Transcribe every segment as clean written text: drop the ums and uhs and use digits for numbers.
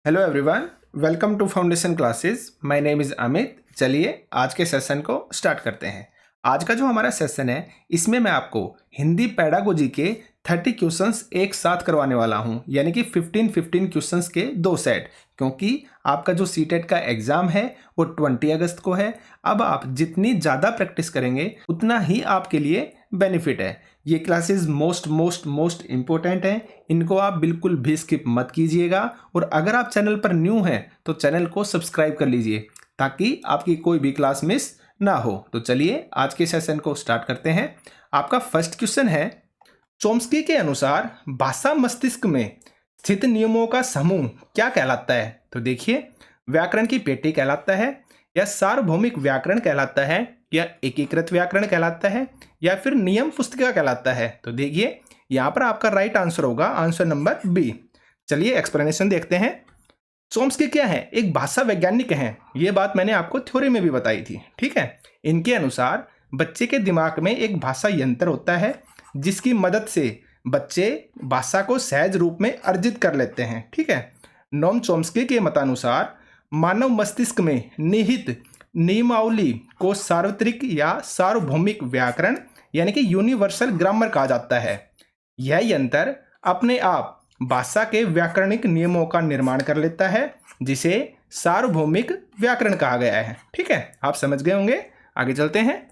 Hello everyone, welcome to foundation classes. My name is Amit. चलिए आज के सेशन को स्टार्ट करते हैं। आज का जो हमारा सेशन है इसमें मैं आपको हिंदी पेडागोजी के 30 क्वेश्चंस एक साथ करवाने वाला हूं, यानी कि 15 क्वेश्चंस के दो सेट, क्योंकि आपका जो सीटेट का एग्ज़ाम है वो 20 अगस्त को है। अब आप जितनी ज़्यादा प्रैक्टिस करेंगे उतना ही आपके लिए बेनिफिट है। ये क्लासेस मोस्ट इम्पोर्टेंट हैं, इनको आप बिल्कुल भी स्किप मत कीजिएगा। और अगर आप चैनल पर न्यू हैं तो चैनल को सब्सक्राइब कर लीजिए ताकि आपकी कोई भी क्लास मिस ना हो। तो चलिए आज के सेशन को स्टार्ट करते हैं। आपका फर्स्ट क्वेश्चन है, चोम्स्की के अनुसार भाषा मस्तिष्क में स्थित नियमों का समूह क्या कहलाता है? तो देखिए, व्याकरण की पेटी कहलाता है, या सार्वभौमिक व्याकरण कहलाता है, या एकीकृत व्याकरण कहलाता है, या फिर नियम पुस्तिका कहलाता है? तो देखिए यहाँ पर आपका राइट आंसर होगा आंसर नंबर बी। चलिए एक्सप्लेनेशन देखते हैं। चोम्स्की क्या है? एक भाषा वैज्ञानिक हैं। ये बात मैंने आपको थ्योरी में भी बताई थी, ठीक है। इनके अनुसार बच्चे के दिमाग में एक भाषा यंत्र होता है जिसकी मदद से बच्चे भाषा को सहज रूप में अर्जित कर लेते हैं, ठीक है। नोम चोम्स्की के मतानुसार मानव मस्तिष्क में निहित नियमावली को सार्वत्रिक या सार्वभौमिक व्याकरण यानी कि यूनिवर्सल ग्रामर कहा जाता है। यह यंत्र अपने आप भाषा के व्याकरणिक नियमों का निर्माण कर लेता है जिसे सार्वभौमिक व्याकरण कहा गया है, ठीक है। आप समझ गए होंगे। आगे चलते हैं।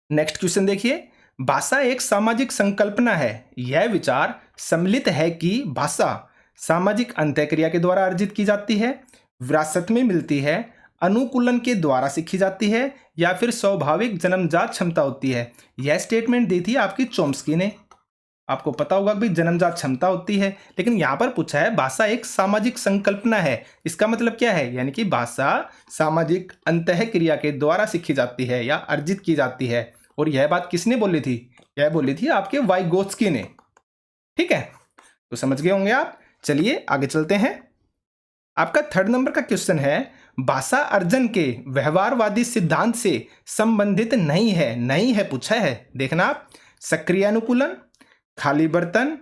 नेक्स्ट क्वेश्चन देखिए, भाषा एक सामाजिक संकल्पना है। यह विचार सम्मिलित है कि भाषा सामाजिक अंतःक्रिया के द्वारा अर्जित की जाती है, विरासत में मिलती है, अनुकूलन के द्वारा सीखी जाती है, या फिर स्वाभाविक जन्मजात क्षमता होती है। यह स्टेटमेंट दी थी आपकी चोम्स्की ने। आपको पता होगा कि जन्मजात क्षमता होती है, लेकिन यहाँ पर पूछा है भाषा एक सामाजिक संकल्पना है। इसका मतलब क्या है? यानी कि भाषा सामाजिक अंतःक्रिया के द्वारा सीखी जाती है या अर्जित की जाती है। और यह बात किसने बोली थी? यह बोली थी आपके वाइगोत्स्की ने, ठीक है। तो समझ गए होंगे आप। चलिए आगे चलते हैं। आपका थर्ड नंबर का क्वेश्चन है, भाषा अर्जन के व्यवहारवादी सिद्धांत से संबंधित नहीं है पूछा है। देखना आप, सक्रिय अनुकूलन, खाली बर्तन,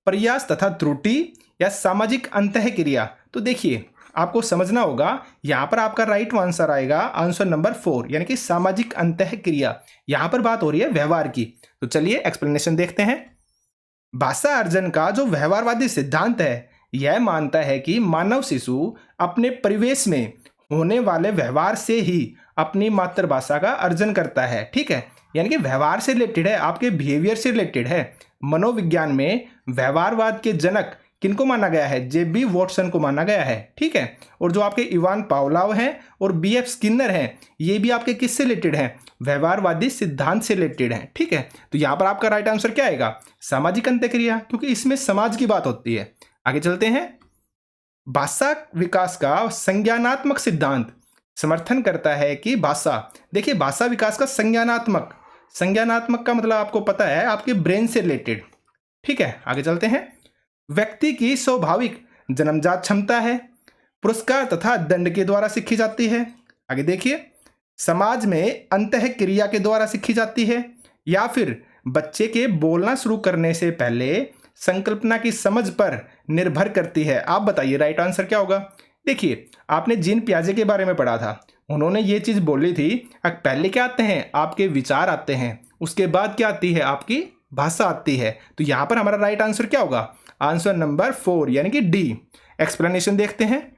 प्रयास तथा त्रुटि, या सामाजिक अंतःक्रिया। तो देखिए आपको समझना होगा, यहाँ पर आपका राइट आंसर आएगा आंसर नंबर 4, यानी कि सामाजिक अंतःक्रिया। यहाँ पर बात हो रही है व्यवहार की। तो चलिए एक्सप्लेनेशन देखते हैं। भाषा अर्जन का जो व्यवहारवादी सिद्धांत है यह मानता है कि मानव शिशु अपने परिवेश में होने वाले व्यवहार से ही अपनी मातृभाषा का अर्जन करता है, ठीक है। यानी कि व्यवहार से रिलेटेड है, आपके बिहेवियर से रिलेटेड है। मनोविज्ञान में व्यवहारवाद के जनक किनको माना गया है? जे.बी. वॉटसन को माना गया है, ठीक है। और जो आपके इवान पावलोव हैं और बी.एफ. स्किनर हैं, ये भी आपके किससे रिलेटेड हैं? व्यवहारवादी सिद्धांत से रिलेटेड हैं, ठीक है। तो यहाँ पर आपका राइट आंसर क्या आएगा? सामाजिक अंतःक्रिया, क्योंकि इसमें समाज की बात होती है। आगे चलते हैं। भाषा विकास का संज्ञानात्मक सिद्धांत समर्थन करता है कि भाषा, देखिए भाषा विकास का संज्ञानात्मक का मतलब आपको पता है, आपके ब्रेन से रिलेटेड, ठीक है। आगे चलते हैं। व्यक्ति की स्वाभाविक जन्मजात क्षमता है, पुरस्कार तथा दंड के द्वारा सीखी जाती है। आगे देखिए, समाज में अंतःक्रिया के द्वारा सीखी जाती है, या फिर बच्चे के बोलना शुरू करने से पहले संकल्पना की समझ पर निर्भर करती है। आप बताइए राइट आंसर क्या होगा? देखिए, आपने जीन पियाजे के बारे में पढ़ा था, उन्होंने ये चीज़ बोली थी, पहले क्या आते हैं? आपके विचार आते हैं, उसके बाद क्या आती है? आपकी भाषा आती है। तो यहाँ पर हमारा राइट आंसर क्या होगा? आंसर नंबर 4, यानी कि डी। एक्सप्लेनेशन देखते हैं।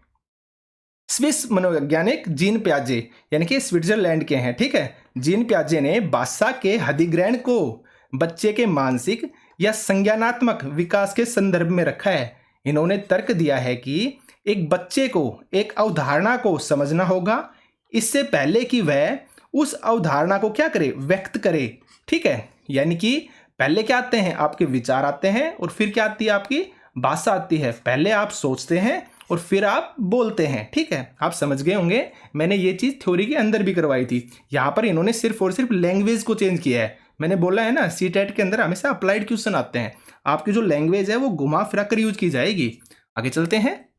स्विस मनोवैज्ञानिक जीन पियाजे, यानी कि स्विट्जरलैंड के हैं, ठीक है। जीन पियाजे ने भाषा के अधिग्रहण को बच्चे के मानसिक या संज्ञानात्मक विकास के संदर्भ में रखा है। इन्होंने तर्क दिया है कि एक बच्चे को एक अवधारणा को समझना होगा इससे पहले कि वह उस अवधारणा को क्या करे? व्यक्त करे, ठीक है। यानी कि पहले क्या आते हैं? आपके विचार आते हैं, और फिर क्या आती है? आपकी भाषा आती है। पहले आप सोचते हैं और फिर आप बोलते हैं, ठीक है। आप समझ गए होंगे, मैंने ये चीज़ थ्योरी के अंदर भी करवाई थी। यहाँ पर इन्होंने सिर्फ और सिर्फ लैंग्वेज को चेंज किया है। मैंने बोला है ना, सीटेट के अंदर हमेशा अप्लाइड क्वेश्चन आते हैं, आपकी जो लैंग्वेज है वो घुमा फिरा कर यूज की जाएगी। आगे चलते हैं।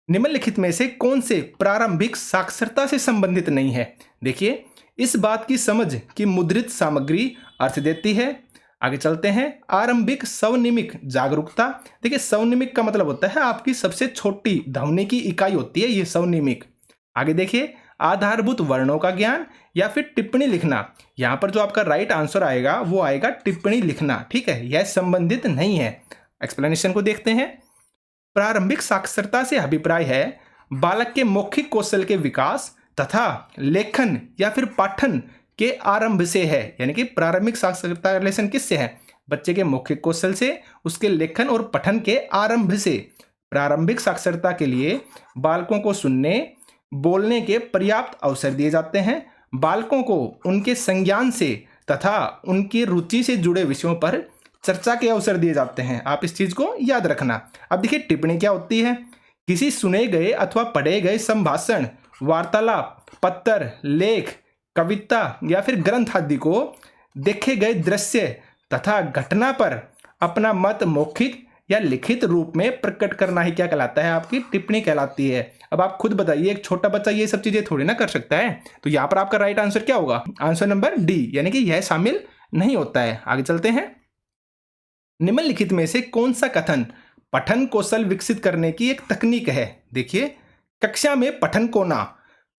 निम्नलिखित में से कौन से प्रारंभिक साक्षरता से संबंधित नहीं है? देखिए, इस बात की समझ कि मुद्रित सामग्री अर्थ देती है, आगे चलते हैं। आरंभिक स्वनिमिक जागरूकता। देखिए स्वनिमिक का मतलब होता है आपकी सबसे छोटी ध्वनि की इकाई होती है ये स्वनिमिक। आगे देखिए, आधारभूत वर्णों का ज्ञान या फिर टिप्पणी लिखना। यहाँ पर जो आपका राइट आंसर आएगा वो आएगा टिप्पणी लिखना, ठीक है, यह संबंधित नहीं है। एक्सप्लेनेशन को देखते हैं। प्रारंभिक साक्षरता से अभिप्राय है बालक के मौखिक कौशल के विकास तथा लेखन या फिर पाठन के आरंभ से है। यानी कि प्रारंभिक साक्षरता रिलेशन किससे है? बच्चे के मौखिक कौशल से, उसके लेखन और पठन के आरंभ से। प्रारंभिक साक्षरता के लिए बालकों को सुनने बोलने के पर्याप्त अवसर दिए जाते हैं। बालकों को उनके संज्ञान से तथा उनकी रुचि से जुड़े विषयों पर चर्चा के अवसर दिए जाते हैं। आप इस चीज को याद रखना। अब देखिए टिप्पणी क्या होती है? किसी सुने गए अथवा पढ़े गए संभाषण, वार्तालाप, पत्र, लेख, कविता या फिर ग्रंथ आदि को देखे गए दृश्य तथा घटना पर अपना मत मौखिक या लिखित रूप में प्रकट करना ही क्या कहलाता है? आपकी टिप्पणी कहलाती है। अब आप खुद बताइए, एक छोटा बच्चा ये सब चीजें थोड़ी ना कर सकता है। तो यहाँ पर आपका राइट आंसर क्या होगा? आंसर नंबर डी, यानी कि यह शामिल नहीं होता है। आगे चलते हैं। निम्नलिखित में से कौन सा कथन पठन कौशल विकसित करने की एक तकनीक है? देखिए, कक्षा में पठन कोना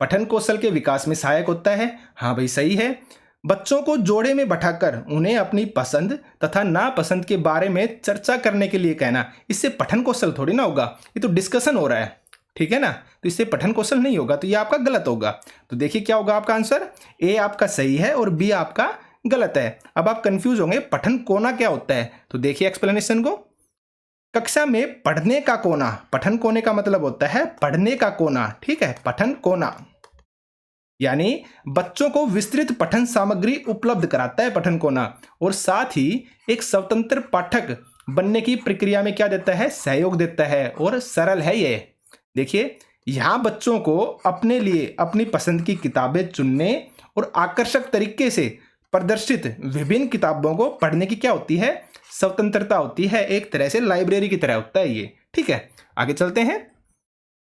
पठन कौशल के विकास में सहायक होता है। हाँ भाई सही है। बच्चों को जोड़े में बैठाकर उन्हें अपनी पसंद तथा नापसंद के बारे में चर्चा करने के लिए कहना, इससे पठन कौशल थोड़ी ना होगा, ये तो डिस्कशन हो रहा है, ठीक है ना। तो इससे पठन कौशल नहीं होगा, तो ये आपका गलत होगा। तो देखिए क्या होगा आपका आंसर? ए आपका सही है और बी आपका गलत है। अब आप कंफ्यूज होंगे पठन कोना क्या होता है, तो देखिए एक्सप्लेनेशन को। कक्षा में पढ़ने का कोना, पठन कोने का मतलब होता है पढ़ने का कोना, ठीक है, पठन कोना यानी बच्चों को विस्तृत पठन सामग्री उपलब्ध कराता है पठन कोना, और साथ ही एक स्वतंत्र पाठक बनने की प्रक्रिया में क्या देता है? सहयोग देता है, और सरल है ये। देखिए यहां बच्चों को अपने लिए अपनी पसंद की किताबें चुनने और आकर्षक तरीके से प्रदर्शित विभिन्न किताबों को पढ़ने की क्या होती है? स्वतंत्रता होती है। एक तरह से लाइब्रेरी की तरह होता है ये, ठीक है। आगे चलते हैं।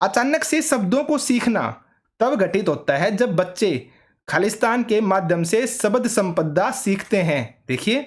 अचानक से शब्दों को सीखना तब घटित होता है जब बच्चे खालिस्तान के माध्यम से शब्द संपदा सीखते हैं। देखिए,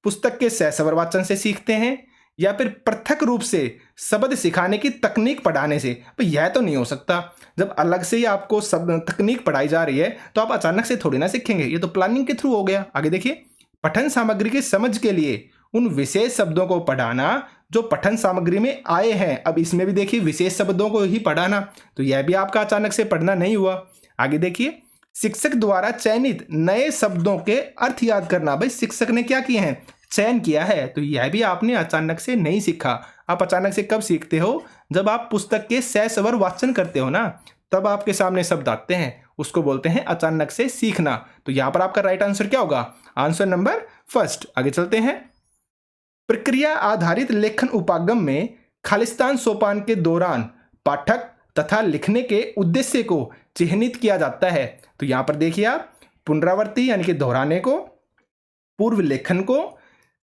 पुस्तक के सहस्वर वाचन से सीखते हैं या फिर पृथक रूप से शब्द सिखाने की तकनीक पढ़ाने से। तो यह तो नहीं हो सकता। जब अलग से ही आपको शब्द तकनीक पढ़ाई जा रही है तो आप अचानक से थोड़ी ना सीखेंगे, ये तो प्लानिंग के थ्रू हो गया। आगे देखिए, पठन सामग्री की समझ के लिए उन विशेष शब्दों को पढ़ाना जो पठन सामग्री में आए हैं। अब इसमें भी देखिए विशेष शब्दों को ही पढ़ाना, तो यह भी आपका अचानक से पढ़ना नहीं हुआ। आगे देखिए, शिक्षक द्वारा चयनित नए शब्दों के अर्थ याद करना। भाई शिक्षक ने क्या किए हैं? चयन किया है, तो यह भी आपने अचानक से नहीं सीखा। आप अचानक से कब सीखते हो? जब आप पुस्तक के सहस्वर वाचन करते हो ना, तब आपके सामने शब्द आते हैं, उसको बोलते हैं अचानक से सीखना। तो यहां पर आपका राइट आंसर क्या होगा? Answer number first. आगे चलते हैं। प्रक्रिया आधारित लेखन उपागम में खालिस्तान सोपान के दौरान पाठक तथा लिखने के उद्देश्य को चिह्नित किया जाता है। तो यहां पर देखिए आप, पुनरावृत्ति यानी कि दोहराने को, पूर्व लेखन को,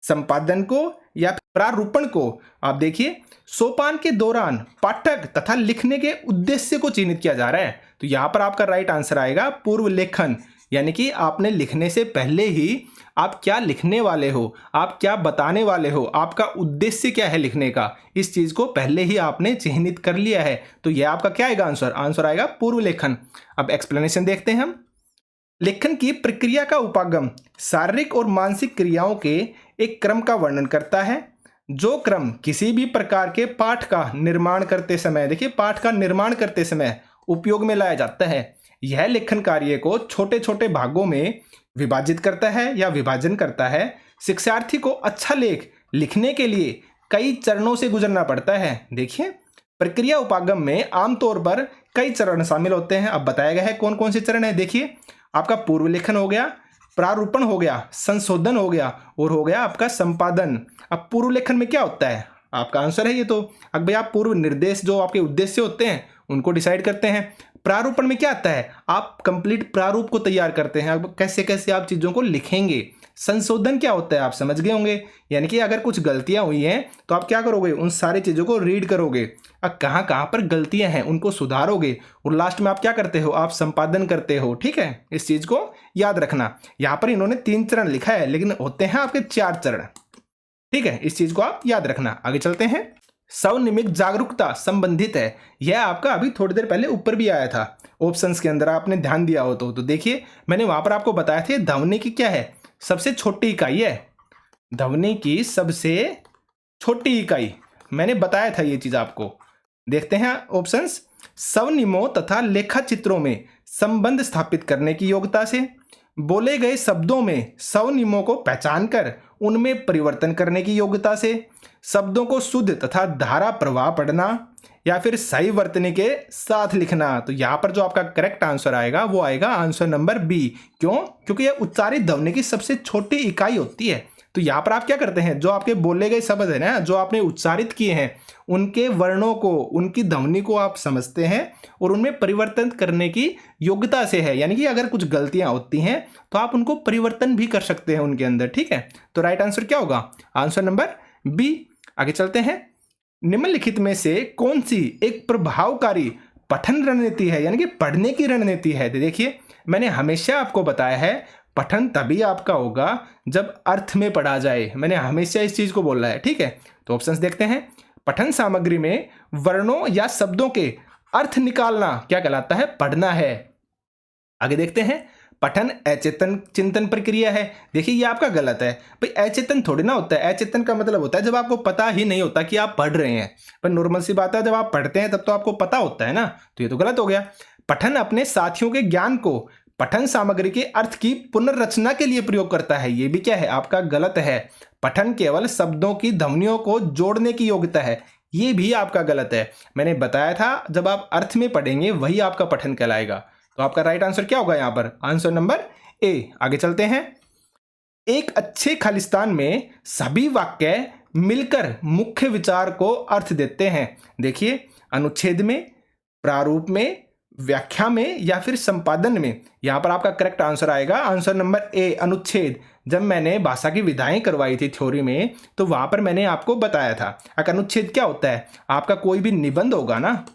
संपादन को या प्रारूपण को। आप देखिए सोपान के दौरान पाठक तथा लिखने के उद्देश्य को चिह्नित किया जा रहा है। तो यहां पर आपका राइट आंसर आएगा पूर्व लेखन, यानी कि आपने लिखने से पहले ही आप क्या लिखने वाले हो, आप क्या बताने वाले हो, आपका उद्देश्य क्या है लिखने का, इस चीज को पहले ही आपने चिह्नित कर लिया है। तो यह आपका क्या आएगा आंसर? आंसर आएगा पूर्व लेखन। अब एक्सप्लेनेशन देखते हैं हम। लेखन की प्रक्रिया का उपागम शारीरिक और मानसिक क्रियाओं के एक क्रम का वर्णन करता है, जो क्रम किसी भी प्रकार के पाठ का निर्माण करते समय, देखिए पाठ का निर्माण करते समय उपयोग में लाया जाता है। यह लेखन कार्य को छोटे छोटे भागों में विभाजित करता है या विभाजन करता है। शिक्षार्थी को अच्छा लेख लिखने के लिए कई चरणों से गुजरना पड़ता है। देखिए प्रक्रिया उपागम में आमतौर पर कई चरण शामिल होते हैं। अब बताया गया है कौन कौन से चरण है। देखिए आपका पूर्व लेखन हो गया, प्रारूपण हो गया, संशोधन हो गया और हो गया आपका संपादन। अब पूर्व लेखन में क्या होता है? आपका आंसर है ये तो। अब भाई आप पूर्व निर्देश जो आपके उद्देश्य होते हैं उनको डिसाइड करते हैं। प्रारूपण में क्या आता है? आप कंप्लीट प्रारूप को तैयार करते हैं, अब कैसे कैसे आप चीज़ों को लिखेंगे। संशोधन क्या होता है आप समझ गए होंगे, यानी कि अगर कुछ गलतियां हुई हैं तो आप क्या करोगे, उन सारी चीज़ों को रीड करोगे, अब कहाँ कहाँ पर गलतियां हैं उनको सुधारोगे और लास्ट में आप क्या करते हो, आप संपादन करते हो। ठीक है, इस चीज़ को याद रखना। यहाँ पर इन्होंने 3 चरण लिखा है लेकिन होते हैं आपके 4 चरण। ठीक है, इस चीज़ को आप याद रखना। आगे चलते हैं। स्वनिमित जागरूकता संबंधित है, यह आपका अभी थोड़ी देर पहले ऊपर भी आया था ऑप्शंस के अंदर, आपने ध्यान दिया हो तो देखिए मैंने वहां पर आपको बताया था ध्वनि की क्या है, सबसे छोटी इकाई है, ध्वनि की सबसे छोटी इकाई, मैंने बताया था ये चीज आपको। देखते हैं ऑप्शंस। स्वनिमों तथा लेखा चित्रों में संबंध स्थापित करने की योग्यता से, बोले गए शब्दों में स्वनिमों को पहचान कर उनमें परिवर्तन करने की योग्यता से, शब्दों को शुद्ध तथा धारा प्रवाह पढ़ना, या फिर सही वर्तनी के साथ लिखना। तो यहाँ पर जो आपका करेक्ट आंसर आएगा वो आएगा आंसर नंबर बी। क्यों? क्योंकि यह उच्चारित ध्वनि की सबसे छोटी इकाई होती है। तो यहाँ पर आप क्या करते हैं, जो आपके बोले गए शब्द है ना, जो आपने उच्चारित किए हैं, उनके वर्णों को, उनकी ध्वनि को आप समझते हैं और उनमें परिवर्तन करने की योग्यता से है, यानी कि अगर कुछ गलतियां होती हैं तो आप उनको परिवर्तन भी कर सकते हैं उनके अंदर। ठीक है, तो राइट आंसर क्या होगा, आंसर नंबर बी। आगे चलते हैं। निम्नलिखित में से कौन सी एक प्रभावकारी पठन रणनीति है, यानी कि पढ़ने की रणनीति है। देखिए मैंने हमेशा आपको बताया है पठन तभी आपका होगा जब अर्थ में पढ़ा जाए, मैंने हमेशा इस चीज को बोला है। ठीक है, तो ऑप्शंस देखते हैं। पठन सामग्री में वर्णों या शब्दों के अर्थ निकालना क्या कहलाता है, पढ़ना है। आगे देखते हैं। पठन अचेतन चिंतन प्रक्रिया है। देखिए ये आपका गलत है भाई, अचेतन थोड़ी ना होता है। अचेतन का मतलब होता है जब आपको पता ही नहीं होता कि आप पढ़ रहे हैं, पर नॉर्मल सी बात है जब आप पढ़ते हैं तब तो आपको पता होता है ना, तो ये तो गलत हो गया। पठन अपने साथियों के ज्ञान को पठन सामग्री के अर्थ की पुनर्रचना के लिए प्रयोग करता है, ये भी क्या है आपका गलत है। पठन केवल शब्दों की ध्वनियों को जोड़ने की योग्यता है, ये भी आपका गलत है। मैंने बताया था जब आप अर्थ में पढ़ेंगे वही आपका पठन कहलाएगा। तो आपका राइट आंसर क्या होगा यहाँ पर, आंसर नंबर ए। आगे चलते हैं। एक अच्छे खालिस्तान में सभी वाक्य मिलकर मुख्य विचार को अर्थ देते हैं। देखिए अनुच्छेद में, प्रारूप में, व्याख्या में या फिर संपादन में, यहां पर आपका करेक्ट आंसर आएगा आंसर नंबर ए, अनुच्छेद। जब मैंने भाषा की विधाएं करवाई थी थ्योरी में तो वहां पर मैंने आपको बताया था अनुच्छेद क्या होता है। आपका कोई भी निबंध होगा ना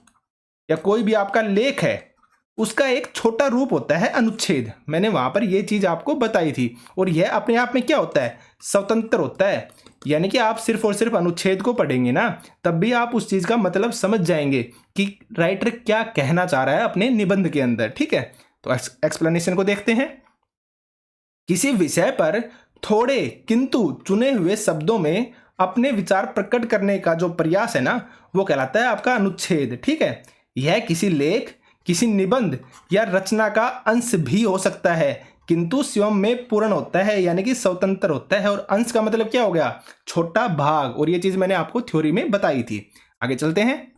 या कोई भी आपका लेख है, उसका एक छोटा रूप होता है अनुच्छेद। मैंने वहां पर यह चीज आपको बताई थी और यह अपने आप में क्या होता है, स्वतंत्र होता है। यानी कि आप सिर्फ और सिर्फ अनुच्छेद को पढ़ेंगे ना तब भी आप उस चीज का मतलब समझ जाएंगे कि राइटर क्या कहना चाह रहा है अपने निबंध के अंदर। ठीक है, तो एक्सप्लेनेशन को देखते हैं। किसी विषय पर थोड़े किंतु चुने हुए शब्दों में अपने विचार प्रकट करने का जो प्रयास है ना वो कहलाता है आपका अनुच्छेद। ठीक है, यह किसी लेख, किसी निबंध या रचना का अंश भी हो सकता है किंतु स्वयं में पूर्ण होता है, यानी कि स्वतंत्र होता है। और अंश का मतलब क्या हो गया, छोटा भाग, और ये चीज मैंने आपको थ्योरी में बताई थी। आगे चलते हैं।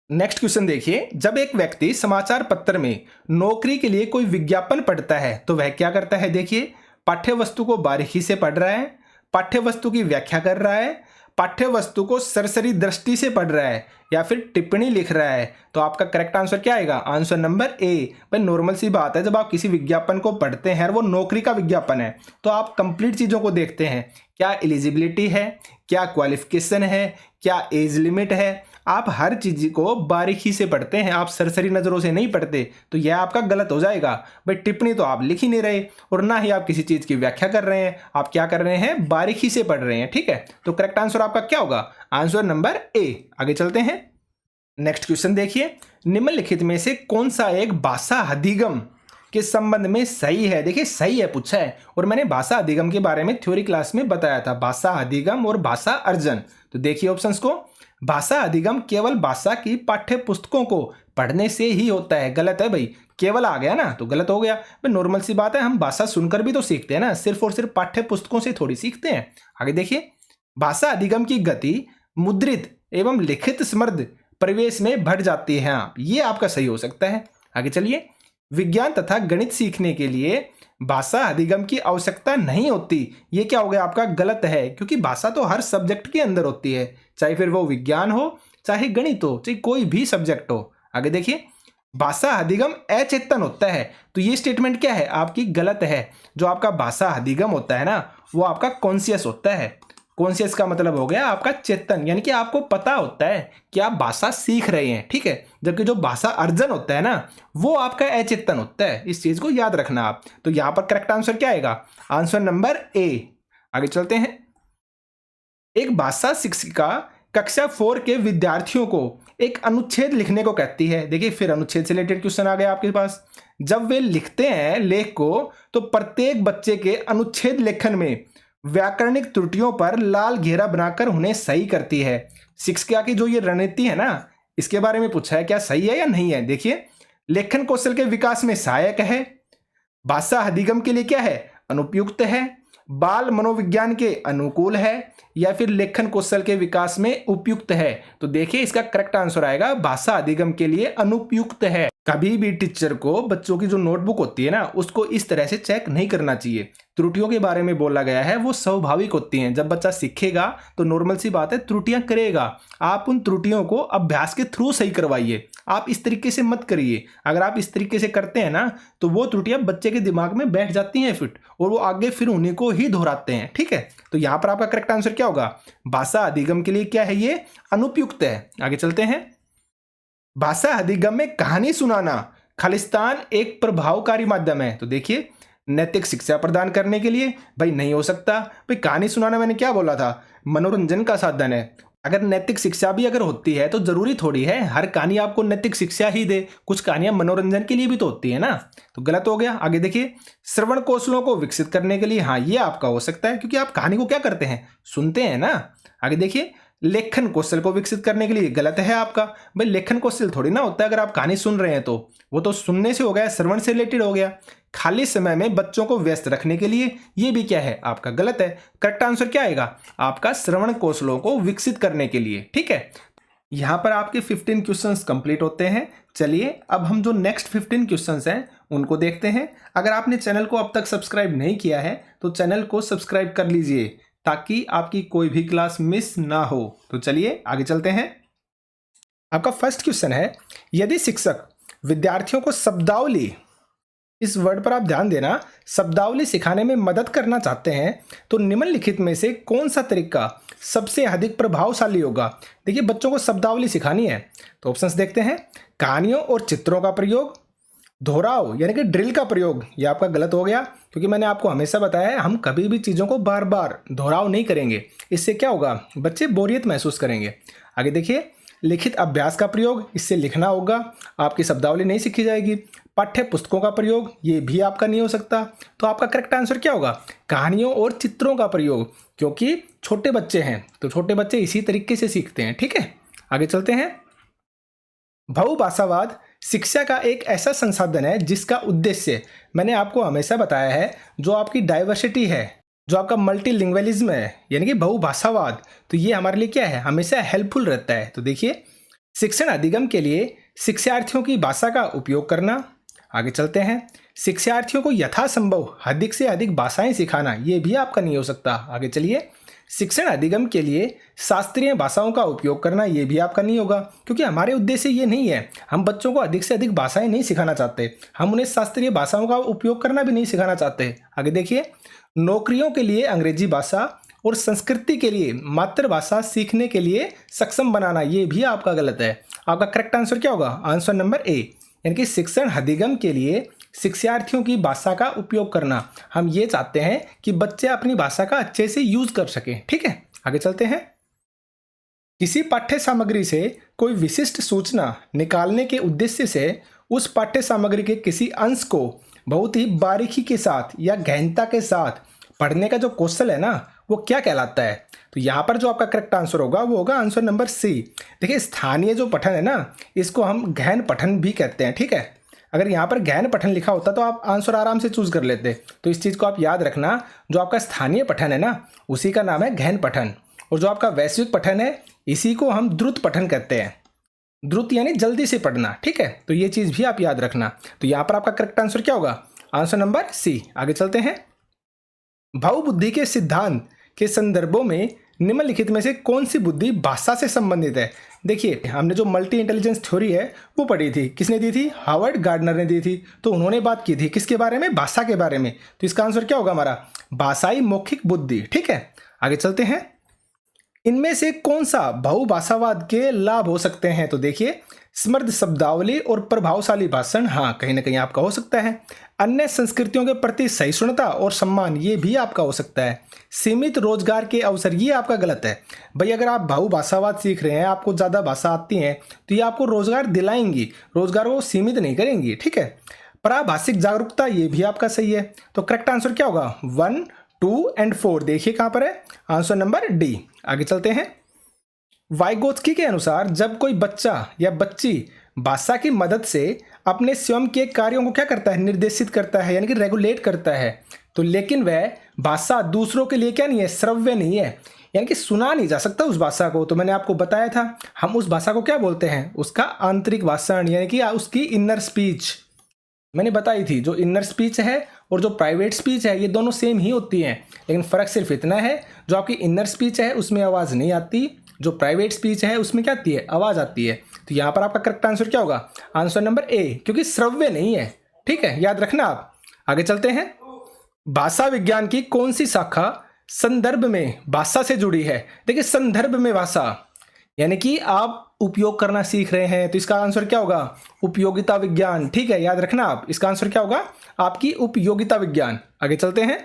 नेक्स्ट क्वेश्चन देखिए। जब एक व्यक्ति समाचार पत्र में नौकरी के लिए कोई विज्ञापन पढ़ता है तो वह क्या करता है, देखिए पाठ्य वस्तु को बारीकी से पढ़ रहा है, पाठ्य वस्तु की व्याख्या कर रहा है, पाठ्य वस्तु को सरसरी दृष्टि से पढ़ रहा है या फिर टिप्पणी लिख रहा है। तो आपका करेक्ट आंसर क्या आएगा, आंसर नंबर ए। भाई नॉर्मल सी बात है, जब आप किसी विज्ञापन को पढ़ते हैं और वो नौकरी का विज्ञापन है तो आप कंप्लीट चीज़ों को देखते हैं, क्या एलिजिबिलिटी है, क्या क्वालिफिकेशन है, क्या एज लिमिट है, आप हर चीज को बारीकी से पढ़ते हैं, आप सरसरी नजरों से नहीं पढ़ते। तो यह आपका गलत हो जाएगा। भाई टिप्पणी तो आप लिख ही नहीं रहे और ना ही आप किसी चीज की व्याख्या कर रहे हैं, आप क्या कर रहे हैं, बारीकी से पढ़ रहे हैं। ठीक है, तो करेक्ट आंसर आपका क्या होगा, आंसर नंबर ए। आगे चलते हैं। नेक्स्ट क्वेश्चन देखिए। निम्नलिखित में से कौन सा एक भाषा अधिगम के संबंध में सही है। देखिए सही है पूछा है, और मैंने भाषा अधिगम के बारे में थ्योरी क्लास में बताया था, भाषा अधिगम और भाषा अर्जन। तो देखिए ऑप्शंस को। भाषा अधिगम केवल भाषा की पाठ्य पुस्तकों को पढ़ने से ही होता है। गलत है भाई, केवल आ गया ना तो गलत हो गया। भाई नॉर्मल सी बात है, हम भाषा सुनकर भी तो सीखते हैं ना, सिर्फ और सिर्फ पाठ्य पुस्तकों से थोड़ी सीखते हैं। आगे देखिए। भाषा अधिगम की गति मुद्रित एवं लिखित समृद्ध परिवेश में बढ़ जाती है। ये आपका सही हो सकता है। आगे चलिए। विज्ञान तथा गणित सीखने के लिए भाषा अधिगम की आवश्यकता नहीं होती। ये क्या हो गया आपका, गलत है, क्योंकि भाषा तो हर सब्जेक्ट के अंदर होती है, चाहे फिर वो विज्ञान हो, चाहे गणित हो, चाहे कोई भी सब्जेक्ट हो। आगे देखिए। भाषा अधिगम अचेतन होता है। तो ये स्टेटमेंट क्या है आपकी, गलत है। जो आपका भाषा अधिगम होता है ना वो आपका कॉन्शियस होता है। कॉन्शियस का मतलब हो गया आपका चेतन, यानी कि आपको पता होता है कि आप भाषा सीख रहे हैं, ठीक है। जबकि जो भाषा अर्जन होता है ना वो आपका अचेतन होता है। इस चीज को याद रखना आप। तो यहां पर करेक्ट आंसर क्या आएगा, आंसर नंबर ए। आगे चलते हैं। एक भाषा शिक्षिका कक्षा 4 के विद्यार्थियों को एक अनुच्छेद लिखने को कहती है। देखिए फिर अनुच्छेद से रिलेटेड क्वेश्चन आ गया आपके पास। जब वे लिखते हैं लेख को तो प्रत्येक बच्चे के अनुच्छेद लेखन में व्याकरणिक त्रुटियों पर लाल घेरा बनाकर उन्हें सही करती है। शिक्षिका की जो ये रणनीति है ना इसके बारे में पूछा है, क्या सही है या नहीं है। देखिए, लेखन कौशल के विकास में सहायक है, भाषा अधिगम के लिए क्या है, अनुपयुक्त है, बाल मनोविज्ञान के अनुकूल है, या फिर लेखन कौशल के विकास में उपयुक्त है। तो देखिए इसका करेक्ट आंसर आएगा भाषा अधिगम के लिए अनुपयुक्त है। कभी भी टीचर को बच्चों की जो नोटबुक होती है ना उसको इस तरह से चेक नहीं करना चाहिए। त्रुटियों के बारे में बोला गया है वो स्वाभाविक होती हैं। जब बच्चा सीखेगा तो नॉर्मल सी बात है त्रुटियां करेगा। आप उन त्रुटियों को अभ्यास के थ्रू सही करवाइए। आप इस तरीके से मत करिए। अगर आप इस तरीके से करते हैं ना तो वो त्रुटियां बच्चे के दिमाग में बैठ जाती हैं फिट, और वो आगे फिर उन्हीं को ही दोहराते हैं, ठीक है। तो यहां पर आपका करेक्ट आंसर क्या होगा, भाषा अधिगम के लिए क्या है, ये अनुपयुक्त है। आगे चलते हैं। भाषा अधिगम में कहानी सुनाना खालिस्तान एक प्रभावकारी माध्यम है। तो देखिए, नैतिक शिक्षा प्रदान करने के लिए भाई नहीं हो सकता। भाई कहानी सुनाना मैंने क्या बोला था, मनोरंजन का साधन है। अगर नैतिक शिक्षा भी अगर होती है तो जरूरी थोड़ी है हर कहानी आपको नैतिक शिक्षा ही दे, कुछ कहानियां मनोरंजन के लिए भी तो होती है ना। तो गलत हो गया। आगे देखिए, श्रवण कौशलों को विकसित करने के लिए, हाँ ये आपका हो सकता है क्योंकि आप कहानी को क्या करते हैं, सुनते हैं ना। आगे देखिए, लेखन कौशल को विकसित करने के लिए, गलत है आपका। भाई लेखन कौशल थोड़ी ना होता है अगर आप कहानी सुन रहे हैं तो, वो तो सुनने से हो गया, श्रवण से रिलेटेड हो गया। खाली समय में बच्चों को व्यस्त रखने के लिए, ये भी क्या है आपका, गलत है। करेक्ट आंसर क्या आएगा आपका, श्रवण कौशलों को विकसित करने के लिए, ठीक है। यहां पर आपके 15 क्वेश्चंस कंप्लीट होते हैं। चलिए अब हम जो नेक्स्ट 15 क्वेश्चंस हैं उनको देखते हैं। अगर आपने चैनल को अब तक सब्सक्राइब नहीं किया है तो चैनल को सब्सक्राइब कर लीजिए ताकि आपकी कोई भी क्लास मिस ना हो। तो चलिए आगे चलते हैं। आपका फर्स्ट क्वेश्चन है, यदि शिक्षक विद्यार्थियों को शब्दावली, इस वर्ड पर आप ध्यान देना, शब्दावली सिखाने में मदद करना चाहते हैं तो निम्नलिखित में से कौन सा तरीका सबसे अधिक प्रभावशाली होगा। देखिए बच्चों को शब्दावली सिखानी है तो ऑप्शंस देखते हैं। कहानियों और चित्रों का प्रयोग, दोहराव यानी कि ड्रिल का प्रयोग, ये आपका गलत हो गया क्योंकि मैंने आपको हमेशा बताया है हम कभी भी चीज़ों को बार बार दोहराव नहीं करेंगे, इससे क्या होगा, बच्चे बोरियत महसूस करेंगे। आगे देखिए, लिखित अभ्यास का प्रयोग, इससे लिखना होगा, आपकी शब्दावली नहीं सीखी जाएगी। पाठ्य पुस्तकों का प्रयोग, ये भी आपका नहीं हो सकता। तो आपका करेक्ट आंसर क्या होगा, कहानियों और चित्रों का प्रयोग, क्योंकि छोटे बच्चे हैं तो छोटे बच्चे इसी तरीके से सीखते हैं, ठीक है। आगे चलते हैं। बहुभाषावाद शिक्षा का एक ऐसा संसाधन है जिसका उद्देश्य मैंने आपको हमेशा बताया है, जो आपकी डाइवर्सिटी है, जो आपका मल्टीलिंग्वलिज्म है यानी कि बहुभाषावाद, तो ये हमारे लिए क्या है, हमेशा हेल्पफुल रहता है। तो देखिए, शिक्षण अधिगम के लिए शिक्षार्थियों की भाषा का उपयोग करना। आगे चलते हैं। शिक्षार्थियों को यथासंभव अधिक से अधिक भाषाएं सिखाना, ये भी आपका नहीं हो सकता। आगे चलिए, शिक्षण अधिगम के लिए शास्त्रीय भाषाओं का उपयोग करना, ये भी आपका नहीं होगा क्योंकि हमारे उद्देश्य ये नहीं है, हम बच्चों को अधिक से अधिक भाषाएं नहीं सिखाना चाहते, हम उन्हें शास्त्रीय भाषाओं का उपयोग करना भी नहीं सिखाना चाहते। आगे देखिए, नौकरियों के लिए अंग्रेजी भाषा और संस्कृति के लिए मातृभाषा सीखने के लिए सक्षम बनाना, ये भी आपका गलत है। आपका करेक्ट आंसर क्या होगा, आंसर नंबर ए, यानी कि शिक्षण अधिगम के लिए शिक्षार्थियों की भाषा का उपयोग करना, हम ये चाहते हैं कि बच्चे अपनी भाषा का अच्छे से यूज कर सकें, ठीक है। आगे चलते हैं। किसी पाठ्य सामग्री से कोई विशिष्ट सूचना निकालने के उद्देश्य से उस पाठ्य सामग्री के किसी अंश को बहुत ही बारीकी के साथ या गहनता के साथ पढ़ने का जो कौशल है ना, वो क्या कहलाता है। तो यहाँ पर जो आपका करेक्ट आंसर होगा वो होगा आंसर नंबर सी। देखिए, स्थानीय जो पठन है ना, इसको हम गहन पठन भी कहते हैं, ठीक है। अगर यहाँ पर गहन पठन लिखा होता तो आप आंसर आराम से चूज कर लेते। तो इस चीज़ को आप याद रखना, जो आपका स्थानीय पठन है ना उसी का नाम है गहन पठन, और जो आपका वैश्विक पठन है इसी को हम द्रुत पठन कहते हैं। द्रुत यानी जल्दी से पढ़ना, ठीक है। तो ये चीज़ भी आप याद रखना। तो यहाँ पर आपका करेक्ट आंसर क्या होगा, आंसर नंबर सी। आगे चलते हैं। भाव बुद्धि के सिद्धांत के संदर्भों में निम्नलिखित में से कौन सी बुद्धि भाषा से संबंधित है? देखिए, हमने जो मल्टी इंटेलिजेंस थ्योरी है वो पढ़ी थी, किसने दी थी? हार्वर्ड गार्डनर ने दी थी। तो उन्होंने बात की थी किसके बारे में? भाषा के बारे में। तो इसका आंसर क्या होगा हमारा? भाषाई मौखिक बुद्धि। ठीक है, आगे चलते हैं। इनमें से कौन सा बहुभाषावाद के लाभ हो सकते हैं? तो देखिए, समृद्ध शब्दावली और प्रभावशाली भाषण, हाँ कहीं ना कहीं आपका हो सकता है। अन्य संस्कृतियों के प्रति सहिष्णुता और सम्मान, ये भी आपका हो सकता है। सीमित रोजगार के अवसर, ये आपका गलत है भाई। अगर आप बहुभाषावाद सीख रहे हैं, आपको ज़्यादा भाषा आती है, तो ये आपको रोजगार दिलाएंगी, रोजगार को सीमित नहीं करेंगी। ठीक है, प्राभाषिक जागरूकता, ये भी आपका सही है। तो करेक्ट आंसर क्या होगा? 1, 2 एंड 4 देखिए कहाँ पर है, आंसर नंबर डी। आगे चलते हैं। वाइगोत्स्की के अनुसार जब कोई बच्चा या बच्ची भाषा की मदद से अपने स्वयं के कार्यों को क्या करता है? निर्देशित करता है, यानी कि रेगुलेट करता है। तो लेकिन वह भाषा दूसरों के लिए क्या नहीं है? श्रव्य नहीं है, यानी कि सुना नहीं जा सकता उस भाषा को। तो मैंने आपको बताया था, हम उस भाषा को क्या बोलते हैं? उसका आंतरिक भाषण, यानी कि उसकी इनर स्पीच मैंने बताई थी। जो इनर स्पीच है और जो प्राइवेट स्पीच है, ये दोनों सेम ही होती हैं, लेकिन फ़र्क सिर्फ इतना है, जो आपकी इनर स्पीच है उसमें आवाज़ नहीं आती, जो प्राइवेट स्पीच है उसमें क्या आती है? आवाज़ आती है। तो यहाँ पर आपका करेक्ट आंसर क्या होगा? आंसर नंबर ए, क्योंकि श्रव्य नहीं है। ठीक है, याद रखना आप। आगे चलते हैं। भाषा विज्ञान की कौन सी शाखा संदर्भ में भाषा से जुड़ी है? देखिए, संदर्भ में भाषा यानी कि आप उपयोग करना सीख रहे हैं, तो इसका आंसर क्या होगा? उपयोगिता विज्ञान। ठीक है, याद रखना आप, इसका आंसर क्या होगा? आपकी उपयोगिता विज्ञान। आगे चलते हैं।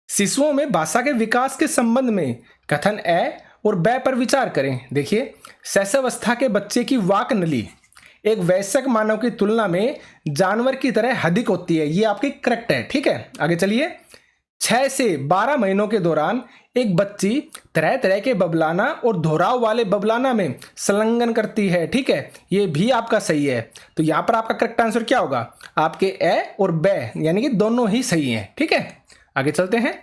शिशुओं में भाषा के विकास के संबंध में कथन ए और ब पर विचार करें। देखिए, शैशवावस्था के बच्चे की वाक नली एक वयस्क मानव की तुलना में जानवर की तरह अधिक होती है, ये आपकी करेक्ट है। ठीक है, आगे चलिए। 6 से 12 महीनों के दौरान एक बच्ची तरह तरह के बबलाना और दोहराव वाले बबलाना में संलग्न करती है। ठीक है, ये भी आपका सही है। तो यहाँ पर आपका करेक्ट आंसर क्या होगा? आपके ए और ब, यानी कि दोनों ही सही हैं। ठीक है, आगे चलते हैं।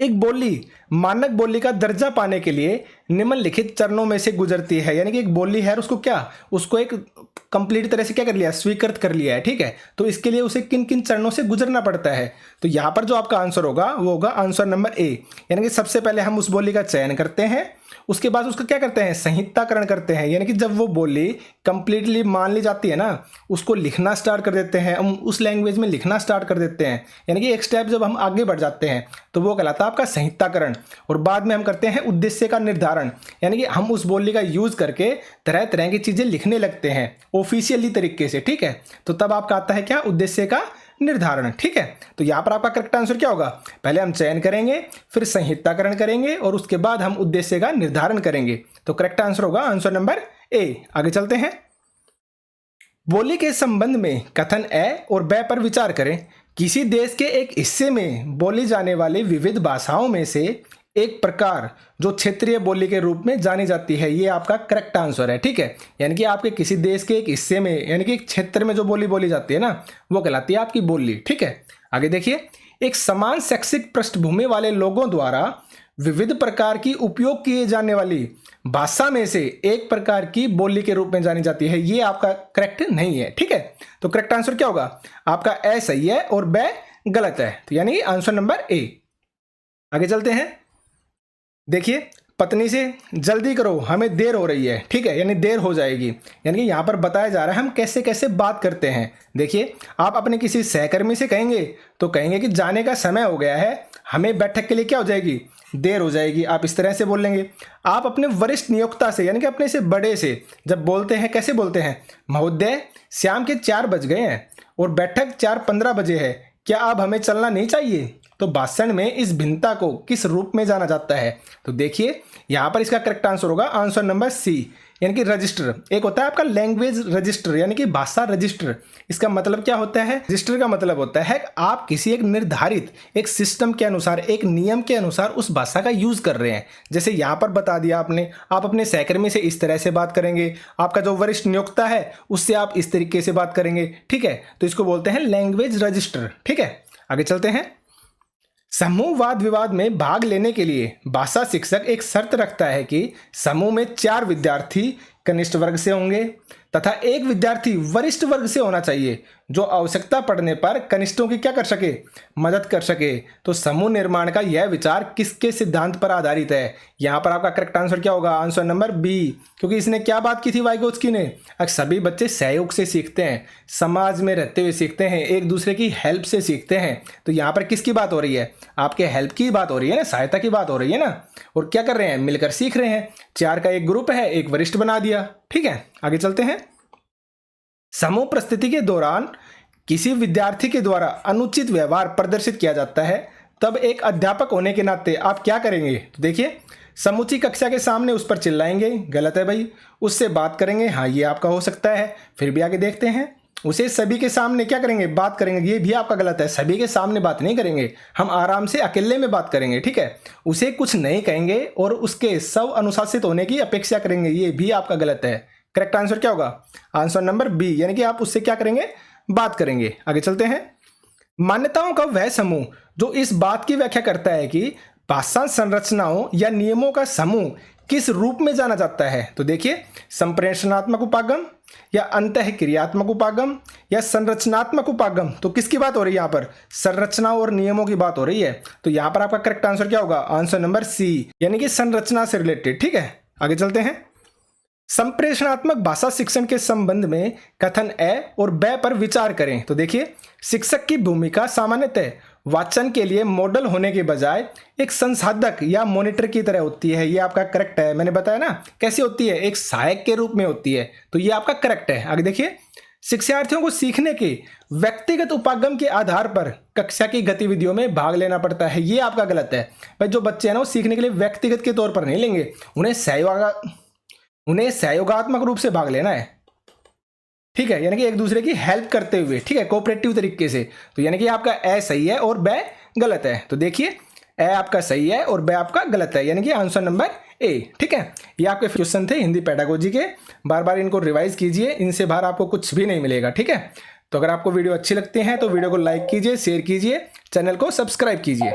एक बोली मानक बोली का दर्जा पाने के लिए निम्नलिखित चरणों में से गुजरती है, यानी कि एक बोली है उसको एक कंप्लीट तरह से क्या कर लिया? स्वीकृत कर लिया है। ठीक है, तो इसके लिए उसे किन किन चरणों से गुजरना पड़ता है? तो यहाँ पर जो आपका आंसर होगा वो होगा आंसर नंबर ए, यानी कि सबसे पहले हम उस बोली का चयन करते हैं, उसके बाद उसका क्या करते हैं? संहिताकरण करते हैं, यानी कि जब वो बोली कंप्लीटली मान ली जाती है ना, उसको लिखना स्टार्ट कर देते हैं, हम उस लैंग्वेज में लिखना स्टार्ट कर देते हैं, यानी कि एक स्टेप जब हम आगे बढ़ जाते हैं तो वो कहलाता है आपका संहिताकरण। और बाद में हम करते हैं उद्देश्य का निर्धारण, यानी कि हम उस बोली का यूज करके तरह तरह की चीजें लिखने लगते हैं ऑफिशियली तरीके से। ठीक है, तो तब आपका आता है क्या? उद्देश्य का निर्धारण। ठीक है, तो यहां पर आपका करेक्ट आंसर क्या होगा? पहले हम चयन करेंगे, फिर संहिताकरण करेंगे और उसके बाद हम उद्देश्य का निर्धारण करेंगे। तो करेक्ट आंसर होगा आंसर नंबर ए। आगे चलते हैं। बोली के संबंध में कथन ए और ब पर विचार करें। किसी देश के एक हिस्से में बोली जाने वाली विविध भाषाओं में से एक प्रकार जो क्षेत्रीय बोली के रूप में जानी जाती है, ये आपका करेक्ट आंसर है। ठीक है, यानी कि आपके किसी देश के एक हिस्से में, यानी कि एक क्षेत्र में जो बोली बोली जाती है ना, वो कहलाती है आपकी बोली। ठीक है, आगे देखिए। एक समान शैक्षिक पृष्ठभूमि वाले लोगों द्वारा विविध प्रकार की उपयोग किए जाने वाली भाषा में से एक प्रकार की बोली के रूप में जानी जाती है, ये आपका करेक्ट नहीं है। ठीक है, तो करेक्ट आंसर क्या होगा? आपका ए सही है और ब गलत है, तो यानी आंसर नंबर ए। आगे चलते हैं। देखिए, पत्नी से जल्दी करो हमें देर हो रही है। ठीक है, यानी देर हो जाएगी, यानी कि यहाँ पर बताया जा रहा है हम कैसे कैसे बात करते हैं। देखिए, आप अपने किसी सहकर्मी से कहेंगे तो कहेंगे कि जाने का समय हो गया है, हमें बैठक के लिए क्या हो जाएगी? देर हो जाएगी, आप इस तरह से बोलेंगे। आप अपने वरिष्ठ नियोक्ता से, यानी कि अपने से बड़े से जब बोलते हैं, कैसे बोलते हैं? महोदय, शाम के 4 बज गए हैं और बैठक 4:15 बजे है, क्या अब हमें चलना नहीं चाहिए? तो भाषण में इस भिन्नता को किस रूप में जाना जाता है? तो देखिए, यहाँ पर इसका करेक्ट आंसर होगा आंसर नंबर सी, यानी कि रजिस्टर। एक होता है आपका लैंग्वेज रजिस्टर, यानी कि भाषा रजिस्टर। इसका मतलब क्या होता है? रजिस्टर का मतलब होता है आप किसी एक निर्धारित एक सिस्टम के अनुसार, एक नियम के अनुसार उस भाषा का यूज कर रहे हैं। जैसे यहाँ पर बता दिया आपने, आप अपने सहकर्मी से इस तरह से बात करेंगे, आपका जो वरिष्ठ नियोक्ता है उससे आप इस तरीके से बात करेंगे। ठीक है, तो इसको बोलते हैं लैंग्वेज रजिस्टर। ठीक है, आगे चलते हैं। समूह वाद विवाद में भाग लेने के लिए भाषा शिक्षक एक शर्त रखता है कि समूह में 4 विद्यार्थी कनिष्ठ वर्ग से होंगे तथा 1 विद्यार्थी वरिष्ठ वर्ग से होना चाहिए। जो आवश्यकता पड़ने पर कनिष्ठों की क्या कर सके, मदद कर सके। तो समूह निर्माण का यह विचार किसके सिद्धांत पर आधारित है? यहाँ पर आपका करेक्ट आंसर क्या होगा? आंसर नंबर बी, क्योंकि इसने क्या बात की थी वाइगोत्स्की ने? सभी बच्चे सहयोग से सीखते हैं, समाज में रहते हुए सीखते हैं, एक दूसरे की हेल्प से सीखते हैं। तो यहाँ पर किसकी बात हो रही है? आपके हेल्प की बात हो रही है ना, सहायता की बात हो रही है ना। और क्या कर रहे हैं? मिलकर सीख रहे हैं। 4 का एक ग्रुप है, एक वरिष्ठ बना दिया। ठीक है, आगे चलते हैं। समूह परिस्थिति के दौरान किसी विद्यार्थी के द्वारा अनुचित व्यवहार प्रदर्शित किया जाता है, तब एक अध्यापक होने के नाते आप क्या करेंगे? तो देखिए, समूची कक्षा के सामने उस पर चिल्लाएंगे, गलत है भाई। उससे बात करेंगे, हाँ ये आपका हो सकता है। फिर भी आगे देखते हैं। उसे सभी के सामने क्या करेंगे? बात करेंगे, ये भी आपका गलत है। सभी के सामने बात नहीं करेंगे, हम आराम से अकेले में बात करेंगे। ठीक है, उसे कुछ नहीं कहेंगे और उसके सब अनुशासित होने की अपेक्षा करेंगे, ये भी आपका गलत है। करेक्ट आंसर क्या होगा? आंसर नंबर बी, यानी कि आप उससे क्या करेंगे? बात करेंगे। आगे चलते हैं। मान्यताओं का वह समूह जो इस बात की व्याख्या करता है कि भाषा संरचनाओं या नियमों का समूह किस रूप में जाना जाता है। तो देखिए, संप्रेषणात्मक उपागम या अंतःक्रियात्मक उपागम या संरचनात्मक उपागम। तो किसकी बात हो रही है यहाँ पर? संरचना और नियमों की बात हो रही है। तो यहाँ पर आपका करेक्ट आंसर क्या होगा? आंसर नंबर सी, यानी कि संरचना से रिलेटेड। ठीक है, आगे चलते हैं। संप्रेषणात्मक भाषा शिक्षण के संबंध में कथन ए और ब पर विचार करें। तो देखिए, शिक्षक की भूमिका सामान्यतः वाचन के लिए मॉडल होने के बजाय एक संसाधक या मॉनिटर की तरह होती है। ये आपका करेक्ट है। मैंने बताया ना कैसी होती है? एक सहायक के रूप में होती है। तो ये आपका करेक्ट है। आगे देखिए, शिक्षार्थियों को सीखने के व्यक्तिगत उपागम के आधार पर कक्षा की गतिविधियों में भाग लेना पड़ता है। ये आपका गलत है भाई। जो बच्चे हैं ना, वो सीखने के लिए व्यक्तिगत के तौर पर नहीं लेंगे, उन्हें सहयोगात्मक रूप से भाग लेना है। ठीक है, यानी कि एक दूसरे की हेल्प करते हुए। ठीक है, कोऑपरेटिव तरीके से। तो यानी कि आपका ए सही है और ब गलत है। तो देखिए, ए आपका सही है और ब आपका गलत है, यानी कि आंसर नंबर ए। ठीक है, ये आपके क्वेश्चन थे हिंदी पेडागोजी के। बार बार इनको रिवाइज कीजिए, इनसे बाहर आपको कुछ भी नहीं मिलेगा। ठीक है, तो अगर आपको वीडियो अच्छी लगती है तो वीडियो को लाइक कीजिए, शेयर कीजिए, चैनल को सब्सक्राइब कीजिए।